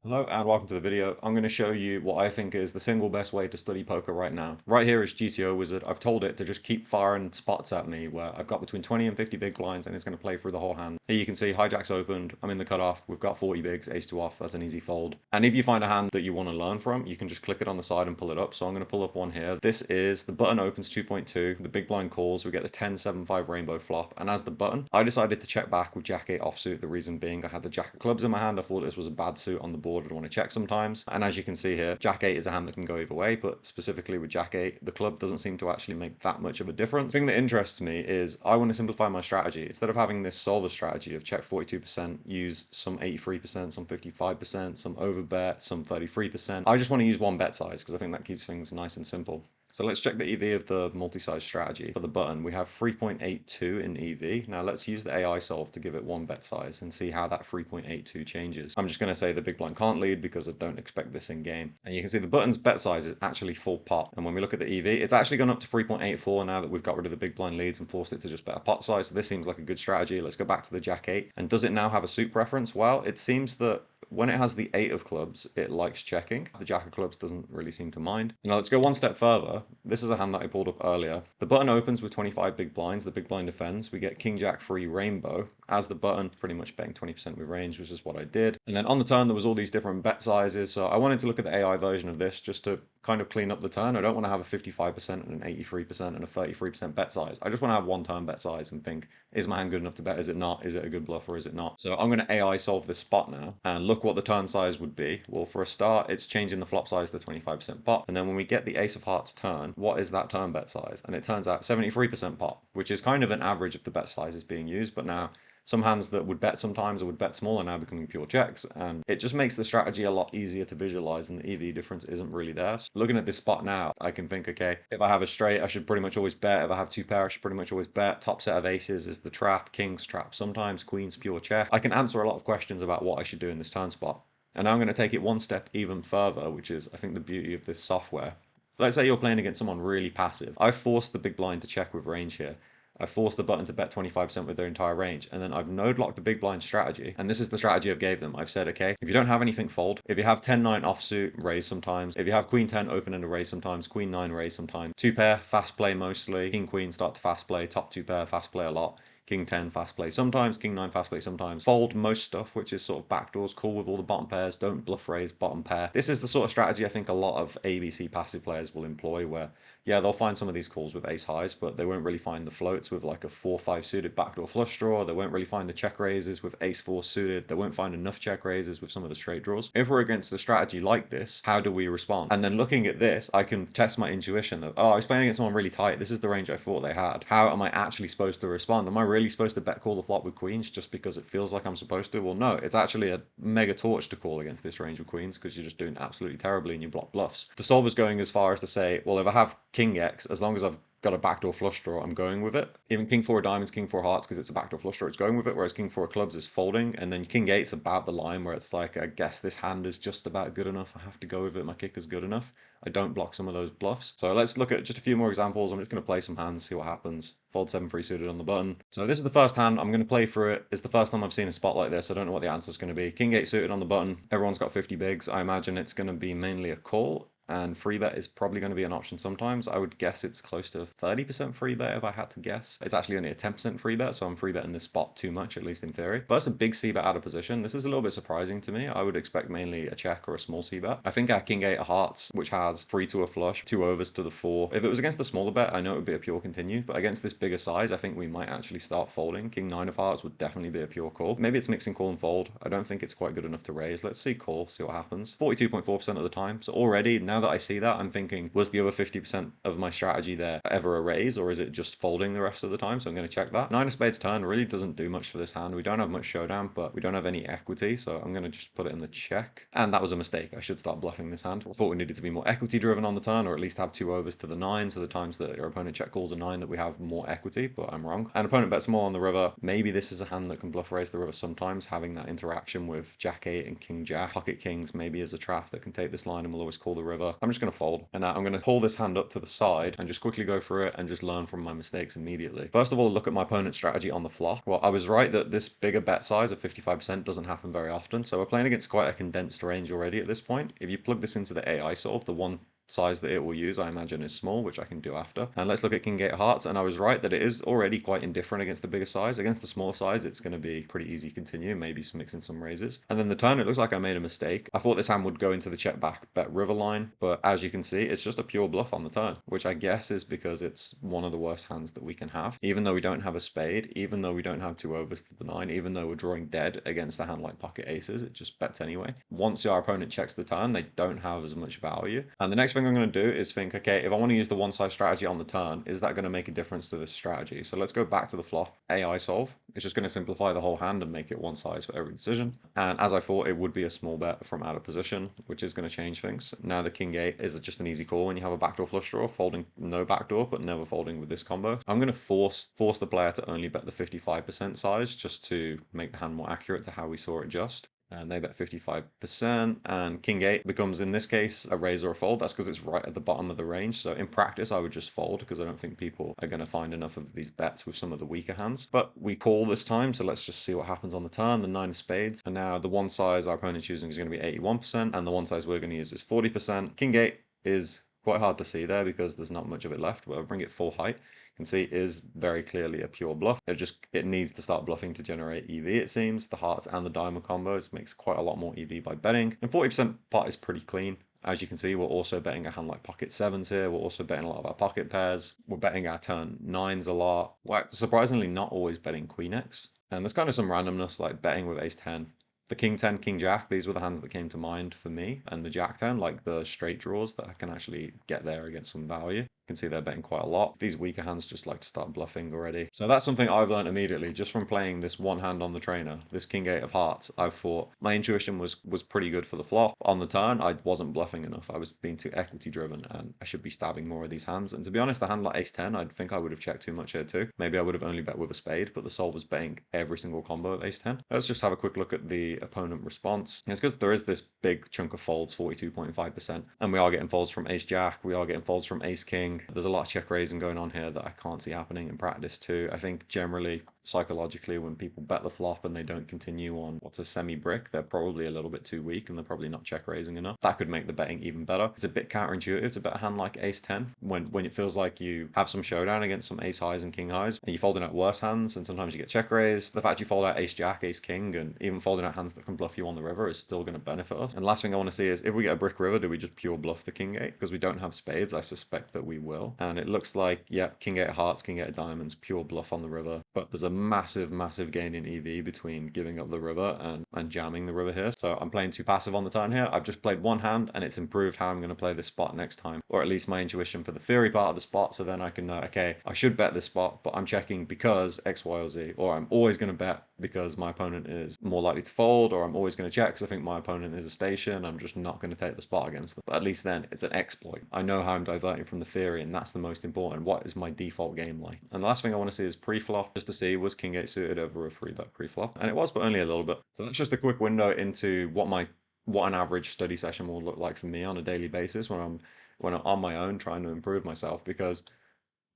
Hello and welcome to the video. I'm going to show you what I think is the single best way to study poker right now. Right here is GTO Wizard. I've told it to just keep firing spots at me where I've got between 20 and 50 big blinds and it's going to play through the whole hand. Here you can see hijack's opened, I'm in the cutoff, we've got 40 bigs, ace 2 off, that's an easy fold. And if you find a hand that you want to learn from, you can just click it on the side and pull it up. So I'm going to pull up one here. This is the button opens 2.2, the big blind calls, we get the 10-7-5 rainbow flop. And as the button, I decided to check back with jack 8 offsuit. The reason being I had the jack of clubs in my hand. I thought this was a bad suit on the board. I'd want to check sometimes. And as you can see here, jack 8 is a hand that can go either way, but specifically with jack 8, the club doesn't seem to actually make that much of a difference. The thing that interests me is I want to simplify my strategy. Instead of having this solver strategy of check 42%, use some 83%, some 55%, some overbet, some 33%, I just want to use one bet size because I think that keeps things nice and simple. So let's check the EV of the multi-size strategy. For the button, we have 3.82 in EV. Now let's use the AI solve to give it one bet size and see how that 3.82 changes. I'm just going to say the big blind can't lead because I don't expect this in game. And you can see the button's bet size is actually full pot. And when we look at the EV, it's actually gone up to 3.84 now that we've got rid of the big blind leads and forced it to just bet a pot size. So this seems like a good strategy. Let's go back to the jack 8. And does it now have a suit preference? Well, it seems that when it has the 8 of clubs, it likes checking. The jack of clubs doesn't really seem to mind. Now let's go one step further. This is a hand that I pulled up earlier. The button opens with 25 big blinds. The big blind defends. We get king jack free rainbow. As the button, pretty much betting 20% with range, which is what I did. And then on the turn, there was all these different bet sizes. So I wanted to look at the AI version of this just to kind of clean up the turn. I don't want to have a 55% and an 83% and a 33% bet size. I just want to have one turn bet size and think, is my hand good enough to bet? Is it not? Is it a good bluff or is it not? So I'm going to AI solve this spot now and look what the turn size would be. Well, for a start, it's changing the flop size to 25% pot. And then when we get the ace of hearts turn, what is that turn bet size? And it turns out 73% pot, which is kind of an average of the bet sizes being used. But now some hands that would bet sometimes or would bet small are now becoming pure checks. And it just makes the strategy a lot easier to visualize, and the EV difference isn't really there. So looking at this spot now, I can think, okay, if I have a straight, I should pretty much always bet. If I have two pair, I should pretty much always bet. Top set of aces is the trap, kings trap sometimes, queens pure check. I can answer a lot of questions about what I should do in this turn spot. And now I'm going to take it one step even further, which is, I think, the beauty of this software. Let's say you're playing against someone really passive. I've forced the big blind to check with range here. I forced the button to bet 25% with their entire range, and then I've node locked the big blind strategy. And this is the strategy I've gave them. I've said, okay, if you don't have anything, fold. If you have 10-9 offsuit, raise sometimes. If you have queen 10 open and a raise sometimes, queen 9 raise sometimes. Two pair, fast play mostly. King queen start to fast play. Top two pair, fast play a lot. King 10 fast play sometimes, King 9 fast play sometimes. Fold most stuff, which is sort of backdoors, cool with all the bottom pairs. Don't bluff raise bottom pair. This is the sort of strategy I think a lot of ABC passive players will employ, where yeah, they'll find some of these calls with ace highs, but they won't really find the floats with like a 4-5 suited backdoor flush draw. They won't really find the check raises with ace 4 suited. They won't find enough check raises with some of the straight draws. If we're against a strategy like this, how do we respond? And then looking at this, I can test my intuition of, oh, I was playing against someone really tight. This is the range I thought they had. How am I actually supposed to respond? Am I really supposed to bet call the flop with queens just because it feels like I'm supposed to? Well, no, it's actually a mega torch to call against this range of queens because you're just doing absolutely terribly and you block bluffs. The solver's going as far as to say, well, if I have king X, as long as I've got a backdoor flush draw, I'm going with it. Even king 4 of diamonds, king 4 hearts, because it's a backdoor flush draw, it's going with it, whereas king 4 of clubs is folding, and then king 8's about the line where it's like, I guess this hand is just about good enough, I have to go with it, my kick is good enough. I don't block some of those bluffs. So let's look at just a few more examples. I'm just going to play some hands, see what happens. Fold 7-3 suited on the button. So this is the first hand. I'm going to play through it. It's the first time I've seen a spot like this. I don't know what the answer is going to be. King 8 suited on the button. Everyone's got 50 bigs. I imagine it's going to be mainly a call. And free bet is probably going to be an option sometimes. I would guess it's close to 30% free bet if I had to guess. It's actually only a 10% free bet, so I'm free betting this spot too much, at least in theory. But that's a big C bet out of position. This is a little bit surprising to me. I would expect mainly a check or a small C bet. I think our king 8 of hearts, which has 3 to a flush, 2 overs to the 4. If it was against the smaller bet, I know it would be a pure continue, but against this bigger size, I think we might actually start folding. King 9 of hearts would definitely be a pure call. Maybe it's mixing call and fold. I don't think it's quite good enough to raise. Let's see call, see what happens. 42.4% of the time. So already, now that I see that, I'm thinking, was the other 50% of my strategy there ever a raise, or is it just folding the rest of the time? So I'm going to check that. 9 of spades turn really doesn't do much for this hand. We don't have much showdown, but we don't have any equity, so I'm going to just put it in the check. And that was a mistake. I should start bluffing this hand. I thought we needed to be more equity driven on the turn, or at least have 2 overs to the 9, so the times that your opponent check calls a 9 that we have more equity, but I'm wrong. And opponent bets more on the river. Maybe this is a hand that can bluff raise the river sometimes, having that interaction with jack 8 and king jack. Pocket kings maybe is a trap that can take this line and will always call the river. river, I'm just going to fold. And now I'm going to pull this hand up to the side and just quickly go through it and just learn from my mistakes immediately. First of all, look at my opponent's strategy on the flop. Well, I was right that this bigger bet size of 55% doesn't happen very often. So we're playing against quite a condensed range already at this point. If you plug this into the AI solve, the one size that it will use, I imagine, is small, which I can do after. And let's look at King 8 hearts, and I was right that it is already quite indifferent against the bigger size. Against the small size, it's going to be pretty easy to continue, maybe mixing some raises. And then the turn, it looks like I made a mistake. I thought this hand would go into the check back bet river line, but as you can see, it's just a pure bluff on the turn, which I guess is because it's one of the worst hands that we can have. Even though we don't have a spade, even though we don't have two overs to the 9, even though we're drawing dead against a hand like pocket aces, it just bets anyway. Once our opponent checks the turn, they don't have as much value. And the next thing I'm going to do is think, okay, if I want to use the one size strategy on the turn, is that going to make a difference to this strategy? So let's go back to the flop. AI solve. It's just going to simplify the whole hand and make it one size for every decision. And as I thought, it would be a small bet from out of position, which is going to change things. Now the King 8 is just an easy call when you have a backdoor flush draw, folding no backdoor, but never folding with this combo. I'm going to force the player to only bet the 55% size just to make the hand more accurate to how we saw it just. And they bet 55%, and King 8 becomes, in this case, a raise or a fold. That's because it's right at the bottom of the range. So in practice, I would just fold because I don't think people are going to find enough of these bets with some of the weaker hands. But we call this time, so let's just see what happens on the turn. The 9 of spades. And now the one size our opponent's using is going to be 81%, and the one size we're going to use is 40%. King 8 is quite hard to see there because there's not much of it left, but I'll bring it full height. Can see it is very clearly a pure bluff. It needs to start bluffing to generate EV, it seems. The hearts and the diamond combos makes quite a lot more EV by betting. And 40% pot is pretty clean. As you can see, we're also betting a hand like pocket 7s here. We're also betting a lot of our pocket pairs. We're betting our turn 9s a lot. We're surprisingly not always betting queen X. And there's kind of some randomness like betting with ace 10. The king 10, king jack, these were the hands that came to mind for me. And the jack 10, like the straight draws that I can actually get there against some value. You can see they're betting quite a lot. These weaker hands just like to start bluffing already. So that's something I've learned immediately just from playing this one hand on the trainer, this king 8 of hearts. I thought my intuition was pretty good for the flop. On the turn, I wasn't bluffing enough. I was being too equity driven and I should be stabbing more of these hands. And to be honest, a hand like ace 10, I think I would have checked too much here too. Maybe I would have only bet with a spade, but the solve was betting every single combo of ace 10. Let's just have a quick look at the opponent response. And it's because there is this big chunk of folds, 42.5%, and we are getting folds from ace jack, we are getting folds from ace king. There's a lot of check raising going on here that I can't see happening in practice too. I think generally psychologically when people bet the flop and they don't continue on what's a semi-brick, they're probably a little bit too weak and they're probably not check raising enough. That could make the betting even better. It's a bit counterintuitive to bet a hand like ace 10 when it feels like you have some showdown against some ace highs and king highs and you're folding out worse hands and sometimes you get check raised. The fact you fold out ace jack, ace king, and even folding out hands that can bluff you on the river is still going to benefit us. And last thing I want to see is if we get a brick river, do we just pure bluff the king 8? Because we don't have spades, I suspect that we will. And it looks like, yeah, king 8 hearts, king 8 diamonds, pure bluff on the river. But there's a massive gain in EV between giving up the river and jamming the river here. So I'm playing too passive on the turn here. I've just played one hand and it's improved how I'm going to play this spot next time, or at least my intuition for the theory part of the spot. So then I can know, okay, I should bet this spot, but I'm checking because X, Y, or Z, or I'm always going to bet because my opponent is more likely to fold, or I'm always going to check because I think my opponent is a station. I'm just not going to take the spot against them. But at least then it's an exploit. I know how I'm diverting from the theory, and that's the most important. What is my default game like? And the last thing I want to see is pre-flop, just to see was king 8 suited over a 3-bet pre-flop, and it was, but only a little bit. So that's just a quick window into what an average study session will look like for me on a daily basis when I'm on my own trying to improve myself, because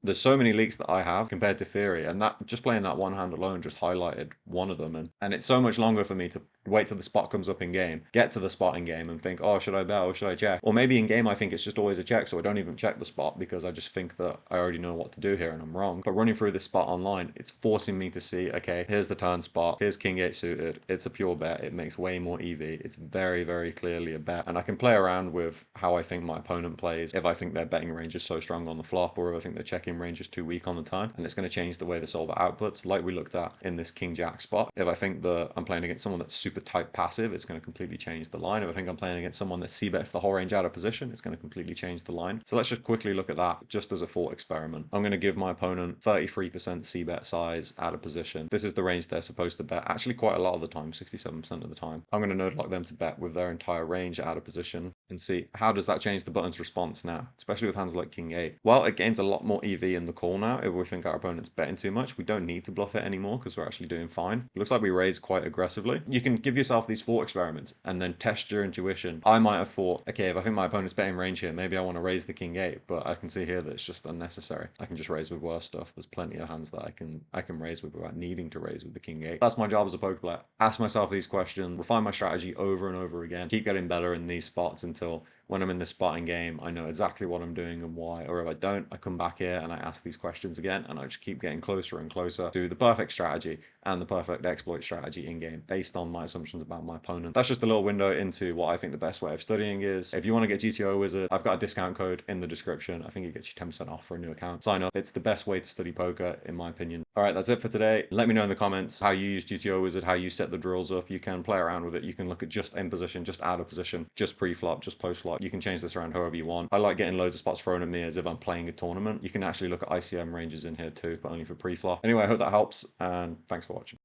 there's so many leaks that I have compared to theory, and that just playing that one hand alone just highlighted one of them. And it's so much longer for me to wait till the spot comes up in game, get to the spot in game and think, oh, should I bet or should I check? Or maybe in game I think it's just always a check, so I don't even check the spot because I just think that I already know what to do here and I'm wrong. But running through this spot online, it's forcing me to see, okay, here's the turn spot, here's king 8 suited, it's a pure bet, it makes way more EV, it's very clearly a bet, and I can play around with how I think my opponent plays, if I think their betting range is so strong on the flop, or if I think their checking range is too weak on the turn, and it's going to change the way the solver outputs, like we looked at in this king jack spot. If I think that I'm playing against someone that's super tight passive, it's going to completely change the line. If I think I'm playing against someone that c-bets the whole range out of position, it's going to completely change the line. So let's just quickly look at that just as a thought experiment. I'm going to give my opponent 33% c-bet size out of position. This is the range they're supposed to bet, actually quite a lot of the time, 67% of the time. I'm going to node lock them to bet with their entire range out of position and see how does that change the button's response now, especially with hands like king 8. Well, it gains a lot more EV AV in the call now. If we think our opponent's betting too much, we don't need to bluff it anymore because we're actually doing fine. It looks like we raise quite aggressively. You can give yourself these thought experiments and then test your intuition. I might have thought, okay, if I think my opponent's betting range here, maybe I want to raise the king 8, but I can see here that it's just unnecessary. I can just raise with worse stuff. There's plenty of hands that I can raise with without needing to raise with the king 8. That's my job as a poker player. Ask myself these questions, refine my strategy over and over again, keep getting better in these spots until when I'm in this spotting game, I know exactly what I'm doing and why. Or if I don't, I come back here and I ask these questions again, and I just keep getting closer and closer to the perfect strategy and the perfect exploit strategy in game based on my assumptions about my opponent. That's just a little window into what I think the best way of studying is. If you want to get GTO Wizard, I've got a discount code in the description. I think it gets you 10% off for a new account. Sign up. It's the best way to study poker, in my opinion. All right, that's it for today. Let me know in the comments how you use GTO Wizard, how you set the drills up. You can play around with it. You can look at just in position, just out of position, just pre-flop, just post-flop. You can change this around however you want. I like getting loads of spots thrown at me as if I'm playing a tournament. You can actually look at ICM ranges in here too, but only for pre-flop. Anyway, I hope that helps, and thanks for watching.